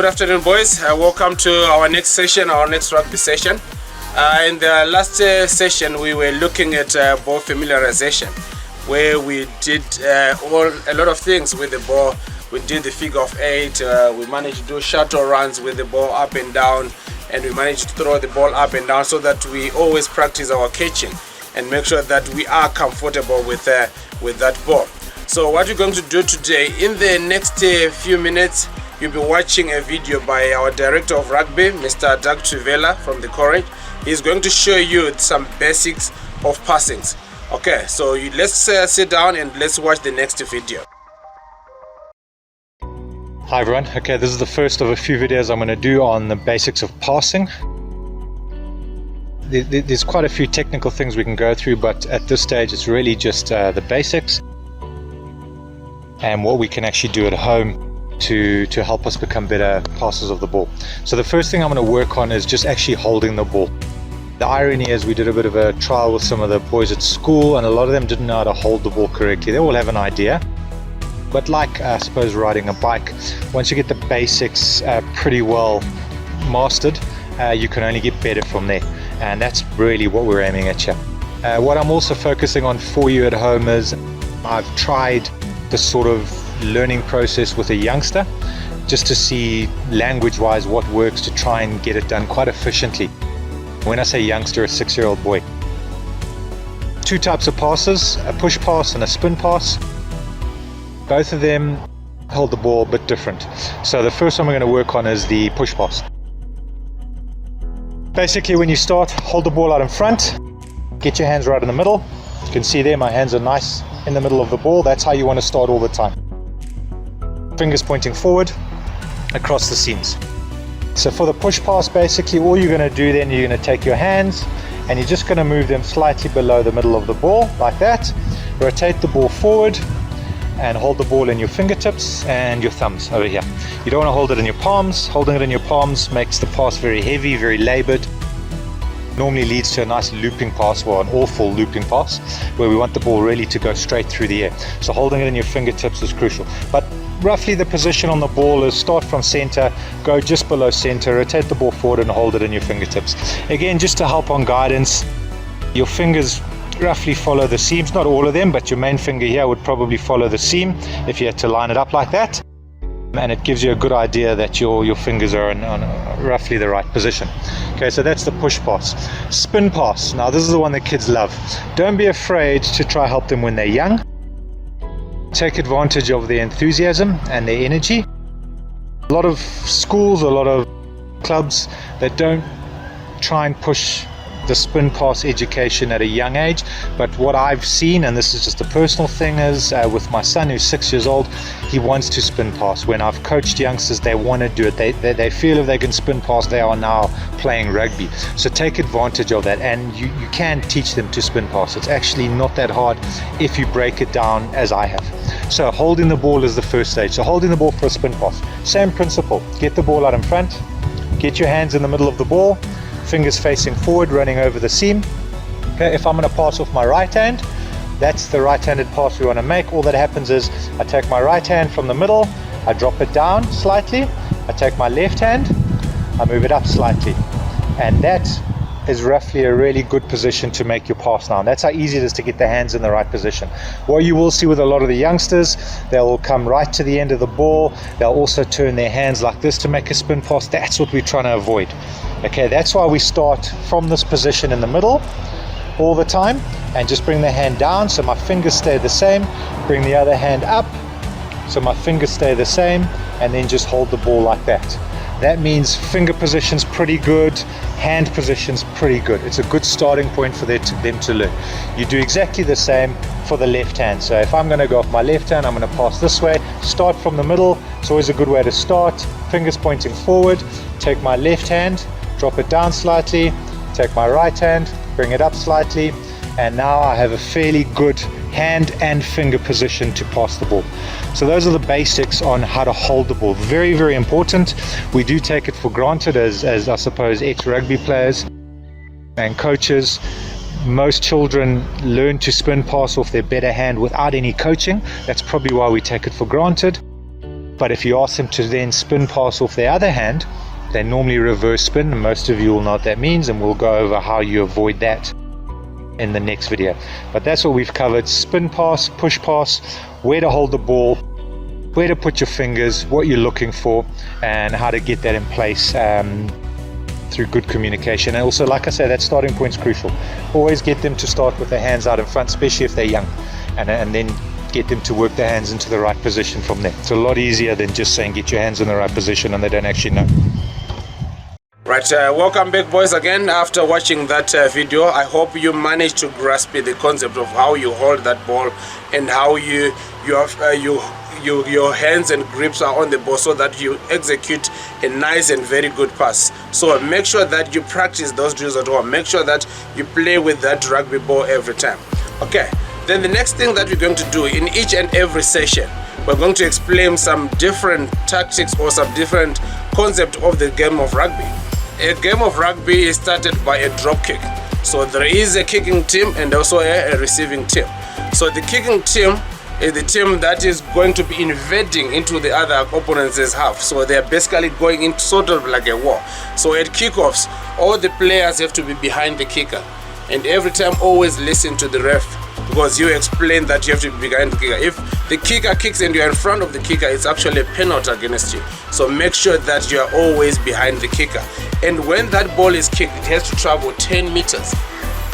Good afternoon, boys. Welcome to our next session, our next rugby session. In the last session, we were looking at ball familiarization, where we did a lot of things with the ball. We did the figure of 8, we managed to do shuttle runs with the ball up and down, and we managed to throw the ball up and down so that we always practice our catching and make sure that we are comfortable with that ball. So what we're going to do today, in the next few minutes, you'll be watching a video by our director of rugby, Mr. Doug Trivela from the college. He's going to show you some basics of passings. Okay, so let's sit down and let's watch the next video. Hi everyone. Okay, this is the first of a few videos I'm going to do on the basics of passing. There's quite a few technical things we can go through, but at this stage it's really just the basics and what we can actually do at home to help us become better passers of the ball. So the first thing I'm going to work on is just actually holding the ball. The irony is we did a bit of a trial with some of the boys at school, and a lot of them didn't know how to hold the ball correctly. They all have an idea, but like I suppose riding a bike, once you get the basics pretty well mastered, you can only get better from there, and that's really what we're aiming at here. What I'm also focusing on for you at home is I've tried this sort of learning process with a youngster just to see language wise what works to try and get it done quite efficiently. When I say youngster, a 6-year-old boy. 2 types of passes, a push pass and a spin pass. Both of them hold the ball a bit different. So the first one we're going to work on is the push pass. Basically, when you start, hold the ball out in front, get your hands right in the middle. You can see there my hands are nice in the middle of the ball. That's how you want to start all the time. Fingers pointing forward across the seams. So for the push pass, basically all you're going to do then, you're going to take your hands and you're just going to move them slightly below the middle of the ball like that. Rotate the ball forward and hold the ball in your fingertips and your thumbs over here. You don't want to hold it in your palms. Holding it in your palms makes the pass very heavy, very labored. Normally leads to a nice looping pass, or an awful looping pass, where we want the ball really to go straight through the air. So holding it in your fingertips is crucial. But roughly the position on the ball is start from center, go just below center, rotate the ball forward and hold it in your fingertips. Again, just to help on guidance, your fingers roughly follow the seams, not all of them, but your main finger here would probably follow the seam if you had to line it up like that. And it gives you a good idea that your fingers are in roughly the right position. Okay, so that's the push pass. Spin pass. Now this is the one that kids love. Don't be afraid to try help them when they're young. Take advantage of their enthusiasm and their energy. A lot of schools, a lot of clubs that don't try and push the spin pass education at a young age, but what I've seen, and this is just a personal thing, is with my son who's 6 years old, he wants to spin pass. When I've coached youngsters, they want to do it. They feel if they can spin pass, they are now playing rugby. So take advantage of that, and you can teach them to spin pass. It's actually not that hard if you break it down as I have. So holding the ball is the first stage. So holding the ball for a spin pass, same principle. Get the ball out in front, get your hands in the middle of the ball, fingers facing forward, running over the seam. Okay, if I'm going to pass off my right hand, that's the right-handed pass we want to make. All that happens is I take my right hand from the middle, I drop it down slightly, I take my left hand, I move it up slightly, and that is roughly a really good position to make your pass now. And that's how easy it is to get the hands in the right position. What you will see with a lot of the youngsters, they'll come right to the end of the ball, they'll also turn their hands like this to make a spin pass. That's what we're trying to avoid. Okay, that's why we start from this position in the middle all the time and just bring the hand down so my fingers stay the same, bring the other hand up so my fingers stay the same, and then just hold the ball like that. That means finger position's pretty good, hand position's pretty good. It's a good starting point for them to learn. You do exactly the same for the left hand. So if I'm going to go off my left hand, I'm going to pass this way, start from the middle. It's always a good way to start. Fingers pointing forward, take my left hand, drop it down slightly, take my right hand, bring it up slightly, and now I have a fairly good hand and finger position to pass the ball. So those are the basics on how to hold the ball. Very, very important. We do take it for granted as I suppose ex-rugby players and coaches. Most children learn to spin pass off their better hand without any coaching. That's probably why we take it for granted. But if you ask them to then spin pass off their other hand, they normally reverse spin. Most of you will know what that means, and we'll go over how you avoid that in the next video. But that's what we've covered: spin pass, push pass, where to hold the ball, where to put your fingers, what you're looking for, and how to get that in place through good communication. And also, like I say, that starting point's crucial. Always get them to start with their hands out in front, especially if they're young, and then get them to work their hands into the right position from there. It's a lot easier than just saying get your hands in the right position and they don't actually know. Right, welcome back, boys, again after watching that video. I hope you managed to grasp the concept of how you hold that ball and how your hands and grips are on the ball so that you execute a nice and very good pass. So make sure that you practice those drills at home. Make sure that you play with that rugby ball every time. Okay, then the next thing that we're going to do in each and every session, we're going to explain some different tactics or some different concept of the game of rugby. A game of rugby is started by a drop kick. So there is a kicking team and also a receiving team. So the kicking team is the team that is going to be invading into the other opponent's half. So they're basically going into sort of like a war. So at kickoffs, all the players have to be behind the kicker. And every time, always listen to the ref, because you explain that you have to be behind the kicker. If the kicker kicks and you're in front of the kicker, it's actually a penalty against you. So make sure that you are always behind the kicker. And when that ball is kicked, it has to travel 10 meters.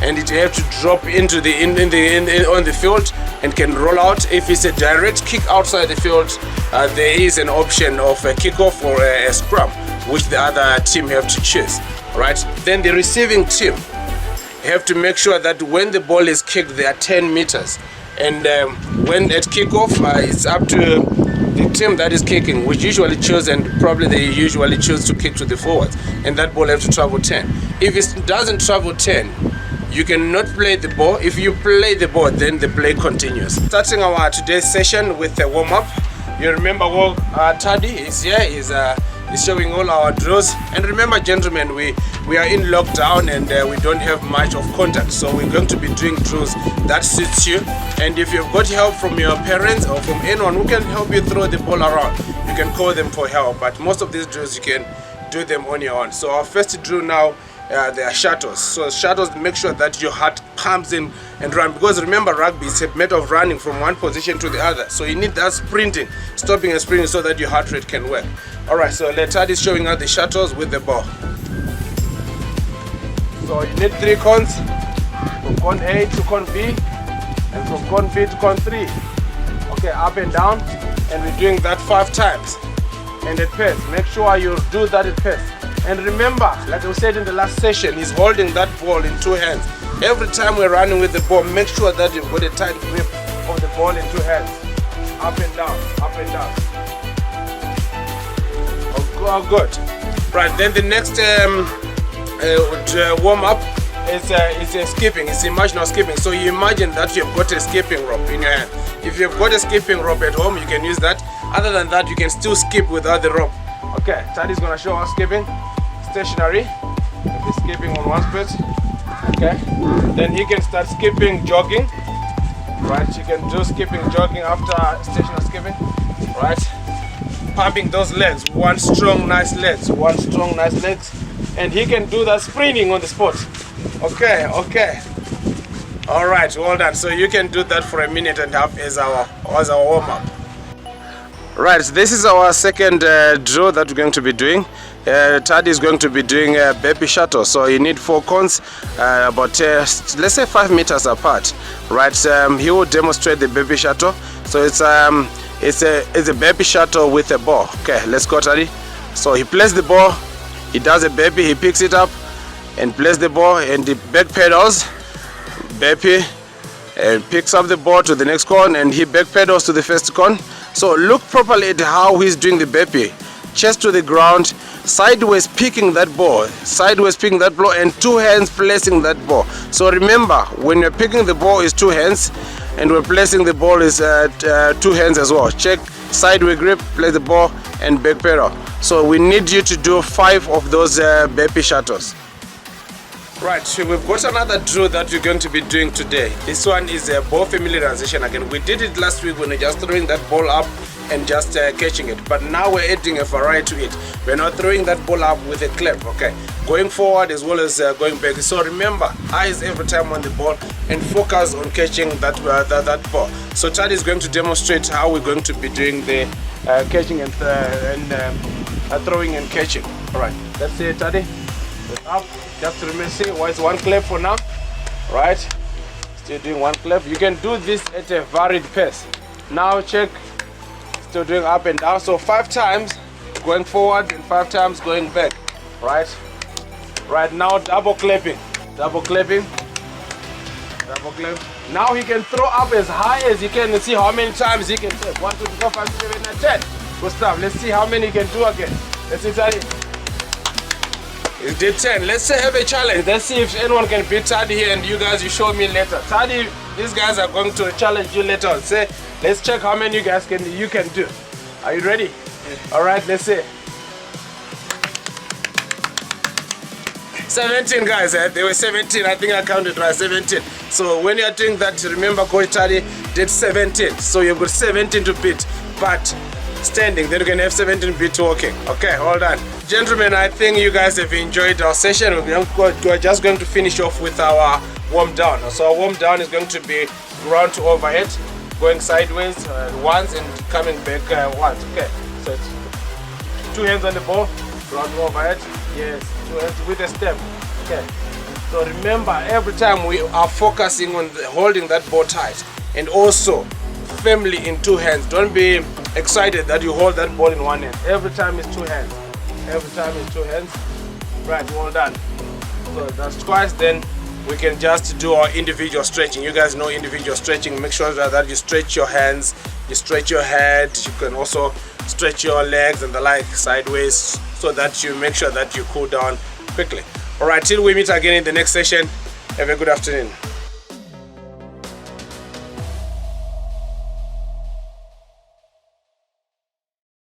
And it has to drop into on the field and can roll out. If it's a direct kick outside the field, there is an option of a kickoff or a scrum, which the other team have to choose. Right? Then the receiving team have to make sure that when the ball is kicked, they are 10 meters. And when at kickoff, it's up to the team that is kicking, which usually choose, and probably they usually choose to kick to the forwards, and that ball have to travel 10. If it doesn't travel 10, you cannot play the ball. If you play the ball, then the play continues. Starting our today's session with a warm-up. You remember what Taddy is here, is showing all our drills. And remember, gentlemen, we are in lockdown and we don't have much of contact, so we're going to be doing drills that suits you. And if you've got help from your parents or from anyone who can help you throw the ball around, you can call them for help. But most of these drills you can do them on your own. So our first drill now, they are shuttles. So shuttles, make sure that your heart pumps in and run, because remember, rugby is a matter of running from one position to the other. So you need that sprinting, stopping and sprinting, so that your heart rate can work. Alright, so Letad is showing us the shuttles with the ball. So you need 3 cones, from cone A to cone B, and from cone B to cone 3. Okay, up and down, and we're doing that 5 times. And at pace, make sure you do that at pace. And remember, like I said in the last session, he's holding that ball in 2 hands. Every time we're running with the ball, make sure that you've got a tight grip of the ball in 2 hands. Up and down, up and down. Oh, good. Right, then the next warm-up is skipping. It's imaginal skipping. So you imagine that you've got a skipping rope in your hand. If you've got a skipping rope at home, you can use that. Other than that, you can still skip without the rope. Okay, Taddy's gonna show us skipping. Stationary. He's skipping on one spot. Okay. Then he can start skipping, jogging. Right, you can do skipping, jogging after stationary skipping. Right. Pumping those legs. One strong, nice legs. One strong, nice legs. And he can do that sprinting on the spot. Okay, okay. All right, well done. So you can do that for a minute and a half as our warm-up. Right, so this is our second drill that we're going to be doing. Tad is going to be doing a baby shuttle. So you need 4 cones, about let's say 5 meters apart. Right, he will demonstrate the baby shuttle. So it's a baby shuttle with a ball. Okay, let's go, Taddy. So he plays the ball, he does a baby, he picks it up and plays the ball, and the back pedals, baby, and picks up the ball to the next cone, and he back pedals to the first cone. So look properly at how he's doing the baby. Chest to the ground, sideways picking that ball, and 2 hands placing that ball. So remember, when you're picking the ball is 2 hands, and we're placing the ball is 2 hands as well. Check sideways grip, place the ball, and back pedal. So we need you to do 5 of those baby shuttles. Right, so we've got another drill that we're going to be doing today. This one is a ball familiarization again. We did it last week when we just throwing that ball up and just catching it. But now we're adding a variety to it. We're not throwing that ball up with a clip, okay? Going forward as well as going back. So remember, eyes every time on the ball and focus on catching that ball. So Tadi is going to demonstrate how we're going to be doing the catching and throwing and catching. All right, let's see it, Tadi. Up. Just remember, see, it's one clip for now. Right, still doing one clip. You can do this at a varied pace. Now check, still doing up and down. So 5 times going forward and 5 times going back. Right now double clipping, double clip. Now he can throw up as high as he can and see how many times he can take. 1, 2, 3, 4, 5, 6, 7, 8, 10. Good stuff. Let's see how many he can do again. Let's see, Tadi. He did 10. Let's say have a challenge. Let's see if anyone can beat Tadi here, and you guys, you show me later. Tadi, these guys are going to challenge you later on. Say, let's check how many you guys can do. Are you ready? Yeah. All right, let's see. 17 guys, they were 17. I think I counted right, 17. So when you're doing that, remember Coach Tadi did 17. So you've got 17 to beat, but standing, then you can have 17 beat walking. Okay, hold on. Gentlemen, I think you guys have enjoyed our session. We're just going to finish off with our warm down. So our warm down is going to be ground to overhead, going sideways once and coming back once. Okay, so it's 2 hands on the ball, ground to overhead. Yes, 2 hands with a step. Okay, so remember, every time we are focusing on holding that ball tight and also firmly in 2 hands. Don't be excited that you hold that ball in 1 hand. Every time it's 2 hands. Every time it's 2 hands. Right, well done. So that's twice. Then we can just do our individual stretching. You guys know individual stretching. Make sure that you stretch your hands, you stretch your head. You can also stretch your legs and the like sideways, so that you make sure that you cool down quickly. All right, till we meet again in the next session. Have a good afternoon.